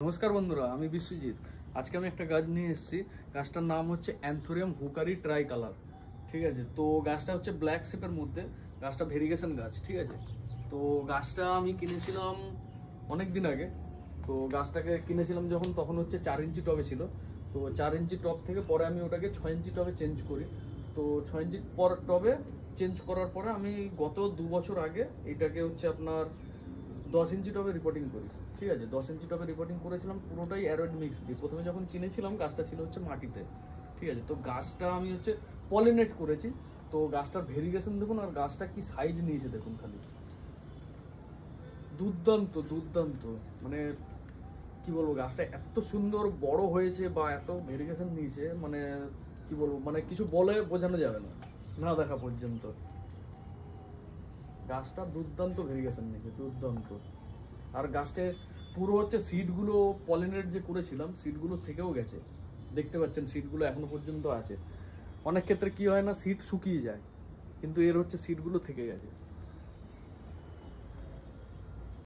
নমস্কার বন্ধুরা, আমি বিশ্বজিৎ। আজকে আমি একটা গাছ নিয়ে এসেছি। গাছটার নাম হচ্ছে অ্যান্থোরিয়াম হুকারি ট্রাই কালার। ঠিক আছে, তো গাছটা হচ্ছে ব্ল্যাক শেপের মধ্যে। গাছটা ভেরিগেশন গাছ। ঠিক আছে, তো গাছটা আমি কিনেছিলাম অনেক দিন আগে। তো গাছটাকে কিনেছিলাম যখন, তখন হচ্ছে 4 ইঞ্চি টবে ছিল। তো 4 ইঞ্চি টব থেকে পরে আমি ওটাকে 6 ইঞ্চি টবে চেঞ্জ করি। তো 6 ইঞ্চি পর টবে চেঞ্জ করার পরে আমি গত 2 বছর আগে এটাকে হচ্ছে আপনার 10 ইঞ্চি টবে রিপোর্টিং করি। ঠিক আছে, 10 ইঞ্চি টবে রিপোর্টিং করেছিলাম পুরোটাই অ্যারয়েড মিক্স দিয়ে। প্রথমে যখন কিনেছিলাম গাছটা ছিল হচ্ছে মাটিতে। ঠিক আছে, তো গাছটা আমি হচ্ছে পলিনেট করেছি। তো গাছটার ভেরিগেশন দেখুন, আর গাছটা কি সাইজ নিয়েছে দেখুন খালি। দুর্দান্ত দুর্দান্ত, মানে কি বলবো, গাছটা এত সুন্দর বড় হয়েছে বা এত ভেরিগেশন নিয়েছে, মানে কি বলবো, মানে কিছু বলে বোঝানো যাবে না, না দেখা পর্যন্ত। গাছটা দুর্দান্ত ভেরিগেশন নিয়েছে, দুর্দান্ত। আর গাছটা পুরো হচ্ছে সিডগুলো পলিনেট যে করেছিলাম, সিডগুলো থেকেও গেছে। দেখতে পাচ্ছেন সিডগুলো এখনো পর্যন্ত আছে। অনেক ক্ষেত্রে কি হয় না, সিড শুকিয়ে যায়, কিন্তু এর হচ্ছে সিডগুলো থেকে গেছে।